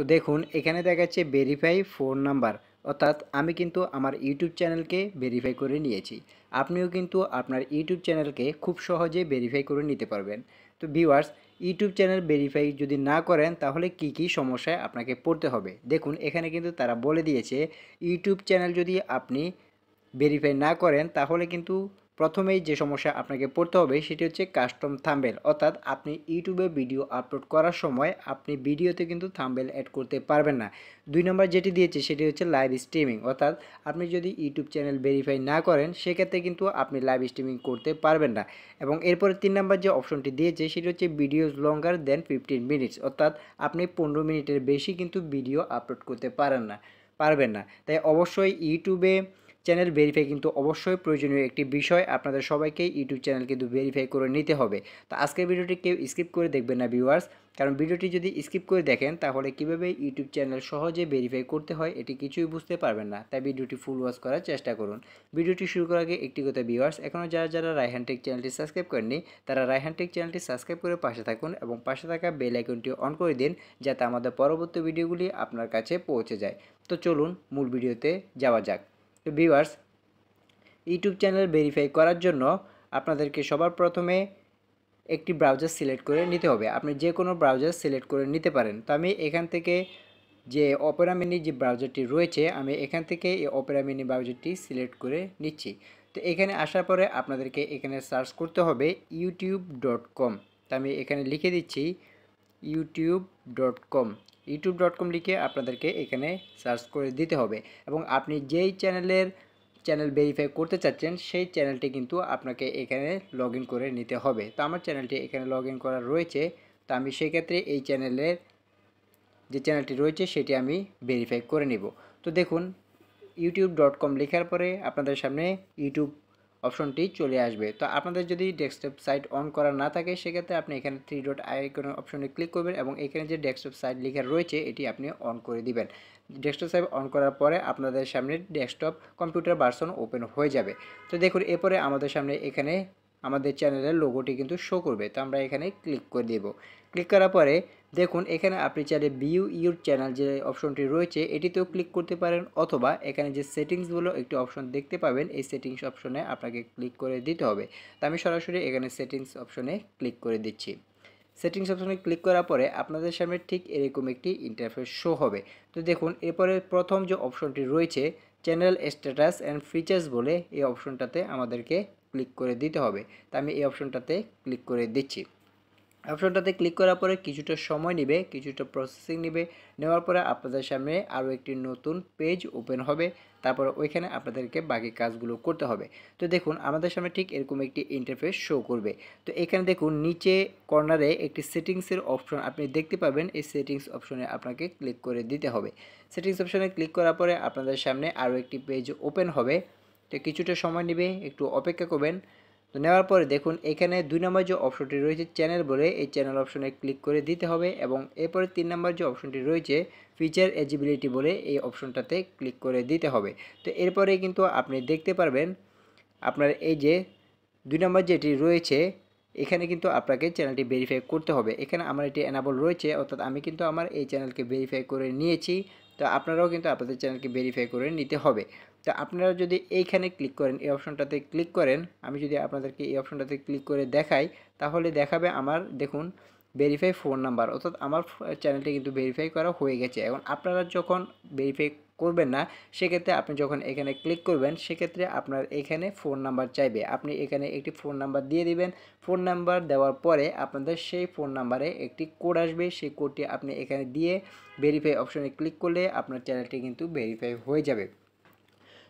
তো দেখুন এখানে দেখাচ্ছে ভেরিফাই ফোন নাম্বার, অর্থাৎ আমি কিন্তু আমার ইউটিউব চ্যানেলকে ভেরিফাই করে নিয়েছি। আপনিও কিন্তু আপনার ইউটিউব চ্যানেলকে খুব সহজে ভেরিফাই করে নিতে পারবেন। তো ভিউয়ার্স, ইউটিউব চ্যানেল ভেরিফাই যদি না করেন তাহলে কি কি সমস্যায় আপনাকে পড়তে হবে দেখুন এখানে কিন্তু তারা বলে দিয়েছে ইউটিউব চ্যানেল যদি আপনি ভেরিফাই না করেন তাহলে কিন্তু প্রথমেই যে সমস্যা আপনাকে পড়তে হবে সেটি হচ্ছে কাস্টম থাম্বনেল, অর্থাৎ আপনি ইউটিউবে ভিডিও আপলোড করার সময় আপনি ভিডিওতে কিন্তু থাম্বনেল অ্যাড করতে পারবেন না। 2 নম্বর যেটি দিয়েছে সেটি হচ্ছে লাইভ স্ট্রিমিং, অর্থাৎ আপনি যদি ইউটিউব চ্যানেল ভেরিফাই না করেন সেক্ষেত্রে কিন্তু আপনি লাইভ স্ট্রিমিং করতে পারবেন না। এবং এরপরে 3 নম্বর যে অপশনটি দিয়েছে সেটি হচ্ছে ভিডিওস লঙ্গার দেন 15 মিনিটস, অর্থাৎ আপনি 15 মিনিটের বেশি কিন্তু ভিডিও আপলোড করতে পারবেন না। তাই অবশ্যই ইউটিউবে চ্যানেল ভেরিফাই কিন্তু অবশ্যই প্রয়োজনীয় একটি বিষয়। আপনাদের সবাইকে ইউটিউব চ্যানেল কিন্তু ভেরিফাই করে নিতে হবে। তো আজকের ভিডিওটি কেউ স্কিপ করে দেখবেন না ভিউয়ার্স, কারণ ভিডিওটি যদি স্কিপ করে দেখেন তাহলে কীভাবে ইউটিউব চ্যানেল সহজে ভেরিফাই করতে হয় এটি কিছুই বুঝতে পারবেন না। তাই ভিডিওটি ফুল ওয়াচ করার চেষ্টা করুন। ভিডিওটি শুরু করার আগে একটি কথা ভিউয়ার্স, এখনও যারা রায়হান টেক চ্যানেলটি সাবস্ক্রাইব করেননি তারা রায়হান টেক চ্যানেলটি সাবস্ক্রাইব করে পাশে থাকুন এবং পাশে থাকা বেল আইকনটি অন করে দিন যাতে আমাদের পরবর্তী ভিডিওগুলি আপনার কাছে পৌঁছে যায়। তো চলুন মূল ভিডিওতে যাওয়া যাক। তো ভিউয়ার্স, ইউটিউব চ্যানেল ভেরিফাই করার জন্য আপনাদেরকে সবার প্রথমে একটি ব্রাউজার সিলেক্ট করে নিতে হবে। আপনি যে কোনো ব্রাউজার সিলেক্ট করে নিতে পারেন। তো আমি এখান থেকে যে অপেরা মিনি যে ব্রাউজারটি রয়েছে আমি এখান থেকে এই অপেরা মিনি ব্রাউজারটি সিলেক্ট করে নিচ্ছি। তো এখানে আসার পরে আপনাদেরকে এখানে সার্চ করতে হবে youtube.com। তো আমি এখানে লিখে দিচ্ছি youtube.com। youtube.com লিখে আপনাদেরকে এখানে সার্চ করে দিতে হবে এবং আপনি যেই চ্যানেল ভেরিফাই করতে চাচ্ছেন সেই চ্যানেলটি কিন্তু আপনাকে এখানে লগ ইন করে নিতে হবে। তো আমার চ্যানেলটি এখানে লগ ইন করা রয়েছে। তো আমি সেক্ষেত্রে এই যে চ্যানেলটি রয়েছে সেটি আমি ভেরিফাই করে নিব। তো দেখুন youtube.com লেখার পরে আপনাদের সামনে ইউটিউব অপশনটি চলে আসবে। তো আপনাদের যদি ডেস্কটপ সাইট অন করা না থাকে সেক্ষেত্রে আপনি এখানে 3 ডট আইকনের অপশনে ক্লিক করবেন এবং এখানে যে ডেস্কটপ সাইট লেখা রয়েছে এটি আপনি অন করে দিবেন। ডেস্কটপ সাইট অন করার পরে আপনাদের সামনে ডেস্কটপ কম্পিউটার ভার্সন ওপেন হয়ে যাবে। তো দেখুন এরপরে আমাদের সামনে এখানে আমাদের চ্যানেলের লোগোটি কিন্তু শো করবে। তো আমরা এখানে ক্লিক করে দেব। ক্লিক করার পরে দেখুন এখানে আপনি চাইলে ভিউ ইউর চ্যানেল যে অপশনটি রয়েছে এটিতেও ক্লিক করতে পারেন, অথবা এখানে যে সেটিংস বলে একটি অপশন দেখতে পাবেন এই সেটিংস অপশনে আপনাকে ক্লিক করে দিতে হবে। তো আমি সরাসরি এখানে সেটিংস অপশনে ক্লিক করে দিচ্ছি। সেটিংস অপশনে ক্লিক করার পরে আপনাদের সামনে ঠিক এরকম একটি ইন্টারফেস শো হবে। তো দেখুন এরপরে প্রথম যে অপশনটি রয়েছে চ্যানেল স্ট্যাটাস অ্যান্ড ফিচার্স বলে এই অপশনটাতে আমাদেরকে ক্লিক করে দিতে হবে। তো আমি এই অপশনটাতে ক্লিক করে দিচ্ছি। অপশনটাতে ক্লিক করার পরে কিছুটা সময় নেবে, কিছুটা প্রসেসিং নেবে। নেওয়ার পরে আপনাদের সামনে আরও একটি নতুন পেজ ওপেন হবে। তারপর ওইখানে আপনাদেরকে বাকি কাজগুলো করতে হবে। তো দেখুন আমাদের সামনে ঠিক এরকম একটি ইন্টারফেস শো করবে। তো এখানে দেখুন নিচে কর্নারে একটি সেটিংসের অপশন আপনি দেখতে পাবেন। এই সেটিংস অপশনে আপনাকে ক্লিক করে দিতে হবে। সেটিংস অপশনে ক্লিক করার পরে আপনাদের সামনে আরও একটি পেজ ওপেন হবে। তো কিছুটা সময় নেবে, একটু অপেক্ষা করবেন। তো নেওয়ার পরে দেখুন এখানে 2 নম্বর যে অপশনটি রয়েছে চ্যানেল বলে এই চ্যানেল অপশনে ক্লিক করে দিতে হবে এবং এরপরে 3 নম্বর যে অপশনটি রয়েছে ফিচার এলিজিবিলিটি বলে এই অপশনটাতে ক্লিক করে দিতে হবে। তো এরপরে কিন্তু আপনি দেখতে পারবেন আপনার এই যে 2 নম্বর যেটি রয়েছে এখানে কিন্তু আপনাকে চ্যানেলটি ভেরিফাই করতে হবে। এখানে আমার এটি এনাবল রয়েছে, অর্থাৎ আমি কিন্তু আমার এই চ্যানেলকে ভেরিফাই করে নিয়েছি। তো আপনারাও কিন্তু আপনাদের চ্যানেলকে ভেরিফাই করে নিতে হবে। তো আপনারা যদি এইখানে ক্লিক করেন, এই অপশনটাতে ক্লিক করেন, আমি যদি আপনাদেরকে এই অপশনটাতে ক্লিক করে দেখাই তাহলে দেখাবে আমার দেখুন ভেরিফাই ফোন নাম্বার, অর্থাৎ আমার চ্যানেলটি কিন্তু ভেরিফাই করা হয়ে গেছে। এখন আপনারা যখন ভেরিফাই করবেন না সেক্ষেত্রে আপনি যখন এখানে ক্লিক করবেন সেক্ষেত্রে আপনার এখানে ফোন নাম্বার চাইবে। আপনি এখানে একটি ফোন নাম্বার দিয়ে দিবেন। ফোন নাম্বার দেওয়ার পরে আপনাদের সেই ফোন নাম্বারে একটি কোড আসবে, সেই কোডটি আপনি এখানে দিয়ে ভেরিফাই অপশনে ক্লিক করলে আপনার চ্যানেলটি কিন্তু ভেরিফাই হয়ে যাবে।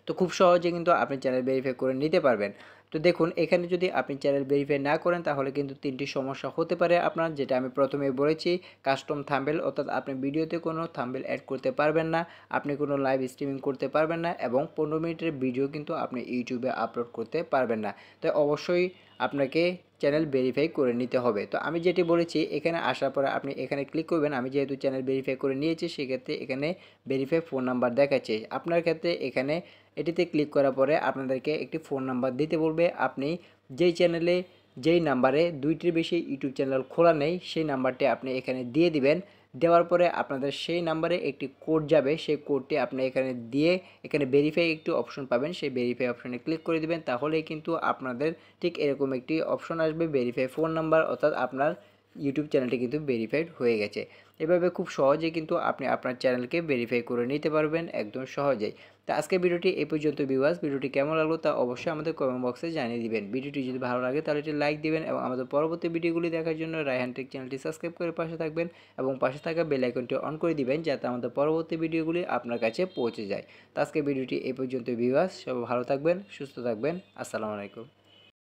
তো খুব সহজে কিন্তু আপনি চ্যানেল ভেরিফাই করে নিতে পারবেন। তো দেখুন এখানে যদি আপনি চ্যানেল ভেরিফাই না করেন তাহলে কিন্তু 3টি সমস্যা হতে পারে আপনার, যেটা আমি প্রথমেই বলেছি। কাস্টম থাম্বনেল, অর্থাৎ আপনি ভিডিওতে কোনো থাম্বনেল অ্যাড করতে পারবেন না, আপনি কোনো লাইভ স্ট্রিমিং করতে পারবেন না এবং 15 মিনিটের ভিডিও কিন্তু আপনি ইউটিউবে আপলোড করতে পারবেন না। তাই অবশ্যই আপনাকে চ্যানেল ভেরিফাই করে নিতে হবে। তো আমি যেটি বলেছি এখানে আসার পরে আপনি এখানে ক্লিক করবেন। আমি যেহেতু চ্যানেল ভেরিফাই করে নিয়েছি সেক্ষেত্রে এখানে ভেরিফাই ফোন নাম্বার দেখাচ্ছে। আপনার ক্ষেত্রে এখানে এটিতে ক্লিক করার পরে আপনাদেরকে একটি ফোন নাম্বার দিতে বলবে। আপনি যেই চ্যানেলে যেই নাম্বারে 2টির বেশি ইউটিউব চ্যানেল খোলা নেই সেই নাম্বারটি আপনি এখানে দিয়ে দিবেন। দেওয়ার পরে আপনাদের সেই নাম্বারে একটি কোড যাবে, সেই কোডটি আপনি এখানে দিয়ে এখানে ভেরিফাই একটি অপশন পাবেন, সেই ভেরিফাই অপশনে ক্লিক করে দিবেন। তাহলেই কিন্তু আপনাদের ঠিক এরকম একটি অপশন আসবে, ভেরিফাই ফোন নাম্বার, অর্থাৎ আপনার ইউটিউব চ্যানেলটি কিন্তু ভেরিফাইড হয়ে গেছে। এভাবে খুব সহজে কিন্তু আপনি আপনার চ্যানেলকে ভেরিফাই করে নিতে পারবেন একদম সহজেই। তো আজকের ভিডিওটি এই পর্যন্ত ভিউয়ার্স, ভিডিওটি কেমন লাগলো তা অবশ্যই আমাদের কমেন্ট বক্সে জানিয়ে দিবেন। ভিডিওটি যদি ভালো লাগে তাহলে একটি লাইক দিবেন এবং আমাদের পরবর্তী ভিডিওগুলি দেখার জন্য রায়হান টেক চ্যানেলটি সাবস্ক্রাইব করে পাশে থাকবেন এবং পাশে থাকা বেল আইকনটি অন করে দিবেন যাতে আমাদের পরবর্তী ভিডিওগুলি আপনার কাছে পৌঁছে যায়। তো আজকের ভিডিওটি এই পর্যন্ত ভিউয়ার্স, সবাই ভালো থাকবেন, সুস্থ থাকবেন। আসসালামু আলাইকুম।